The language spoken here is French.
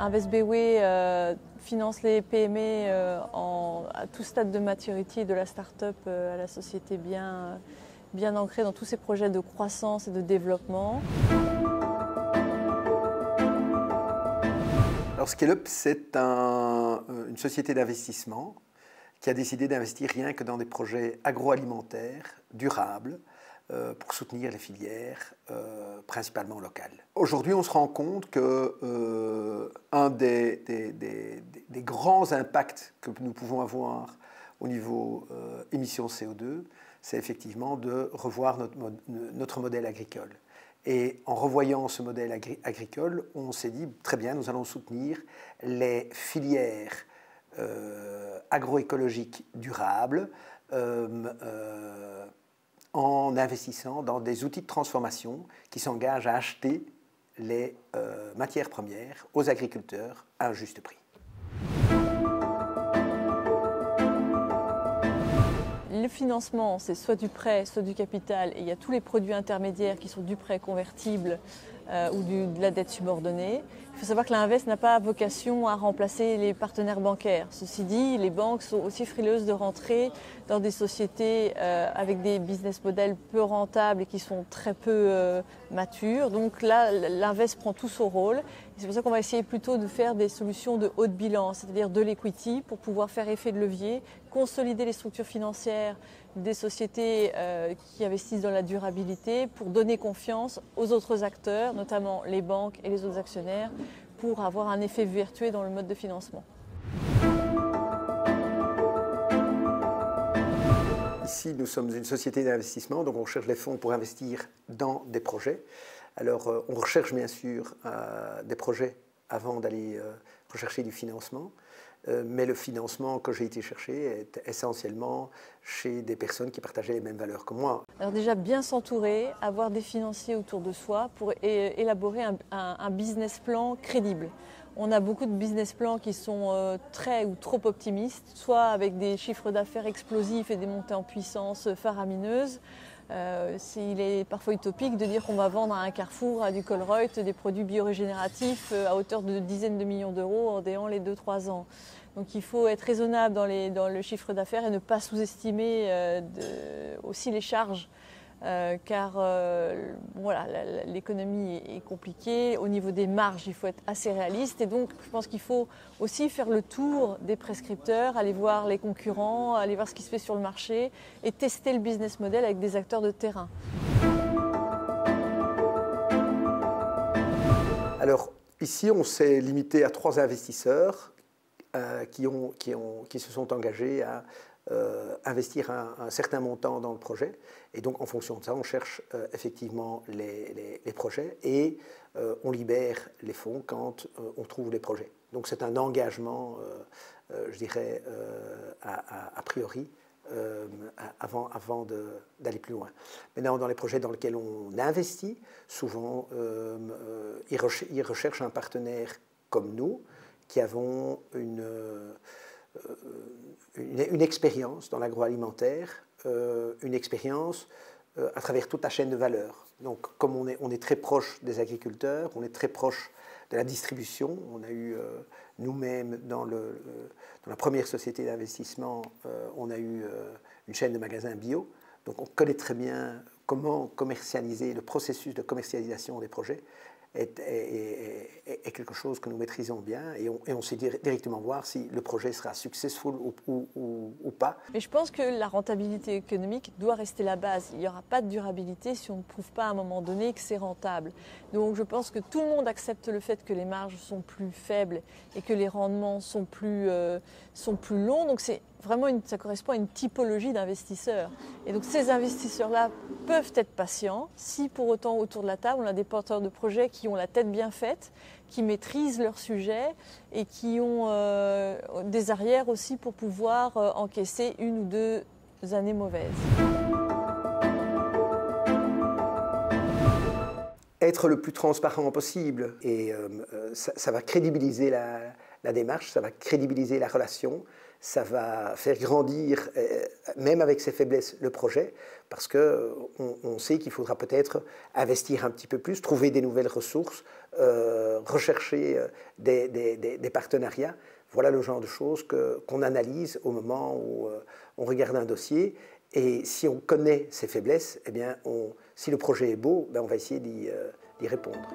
InvestBW finance les PME à tout stade de maturité, de la start-up à la société bien ancrée dans tous ces projets de croissance et de développement. Alors Scale-up, c'est une société d'investissement qui a décidé d'investir rien que dans des projets agroalimentaires durables pour soutenir les filières, principalement locales. Aujourd'hui, on se rend compte que un des grands impacts que nous pouvons avoir au niveau émissions CO2, c'est effectivement de revoir notre modèle agricole. Et en revoyant ce modèle agricole, on s'est dit, très bien, nous allons soutenir les filières agroécologiques durables en investissant dans des outils de transformation qui s'engagent à acheter les matières premières aux agriculteurs à un juste prix. Le financement, c'est soit du prêt, soit du capital, et il y a tous les produits intermédiaires qui sont du prêt convertible ou de la dette subordonnée. Il faut savoir que l'Invest n'a pas vocation à remplacer les partenaires bancaires. Ceci dit, les banques sont aussi frileuses de rentrer dans des sociétés avec des business models peu rentables et qui sont très peu matures. Donc là, l'Invest prend tout son rôle. C'est pour ça qu'on va essayer plutôt de faire des solutions de haut de bilan, c'est-à-dire de l'equity, pour pouvoir faire effet de levier, consolider les structures financières des sociétés qui investissent dans la durabilité, pour donner confiance aux autres acteurs, notamment les banques et les autres actionnaires, pour avoir un effet vertueux dans le mode de financement. Ici, nous sommes une société d'investissement, donc on cherche les fonds pour investir dans des projets. Alors, on recherche bien sûr des projets avant d'aller rechercher du financement, mais le financement que j'ai été chercher est essentiellement chez des personnes qui partageaient les mêmes valeurs que moi. Alors déjà, bien s'entourer, avoir des financiers autour de soi pour élaborer un business plan crédible. On a beaucoup de business plans qui sont très ou trop optimistes, soit avec des chiffres d'affaires explosifs et des montées en puissance faramineuses. Il est parfois utopique de dire qu'on va vendre à un Carrefour, à du Colruyt, des produits biorégénératifs à hauteur de dizaines de millions d'euros en déant les 2-3 ans. Donc il faut être raisonnable dans le chiffre d'affaires et ne pas sous-estimer aussi les charges. Car voilà, l'économie est compliquée. Au niveau des marges, il faut être assez réaliste. Et donc, je pense qu'il faut aussi faire le tour des prescripteurs, aller voir les concurrents, aller voir ce qui se fait sur le marché et tester le business model avec des acteurs de terrain. Alors, ici, on s'est limité à 3 investisseurs qui se sont engagés à investir un certain montant dans le projet. Et donc, en fonction de ça, on cherche effectivement les projets et on libère les fonds quand on trouve les projets. Donc, c'est un engagement, je dirais, a priori, avant d'aller plus loin. Maintenant, dans les projets dans lesquels on investit, souvent, ils recherchent un partenaire comme nous, qui avons une expérience dans l'agroalimentaire, une expérience à travers toute la chaîne de valeur. Donc, comme on est très proche des agriculteurs, on est très proche de la distribution. On a eu nous-mêmes, dans la première société d'investissement, on a eu une chaîne de magasins bio. Donc, on connaît très bien comment commercialiser, le processus de commercialisation des projets est quelque chose que nous maîtrisons bien et on sait directement voir si le projet sera successful ou pas. Mais je pense que la rentabilité économique doit rester la base. Il n'y aura pas de durabilité si on ne prouve pas à un moment donné que c'est rentable. Donc je pense que tout le monde accepte le fait que les marges sont plus faibles et que les rendements sont plus longs. Donc ça correspond à une typologie d'investisseurs. Et donc ces investisseurs-là peuvent être patients si pour autant autour de la table on a des porteurs de projets qui ont la tête bien faite, qui maîtrisent leur sujet et qui ont des arrières aussi pour pouvoir encaisser 1 ou 2 années mauvaises. Être le plus transparent possible et ça va crédibiliser la démarche, ça va crédibiliser la relation, ça va faire grandir, même avec ses faiblesses, le projet, parce qu'on sait qu'il faudra peut-être investir un petit peu plus, trouver des nouvelles ressources, rechercher des partenariats. Voilà le genre de choses qu'on analyse au moment où on regarde un dossier. Et si on connaît ses faiblesses, eh bien si le projet est beau, ben on va essayer d'y répondre.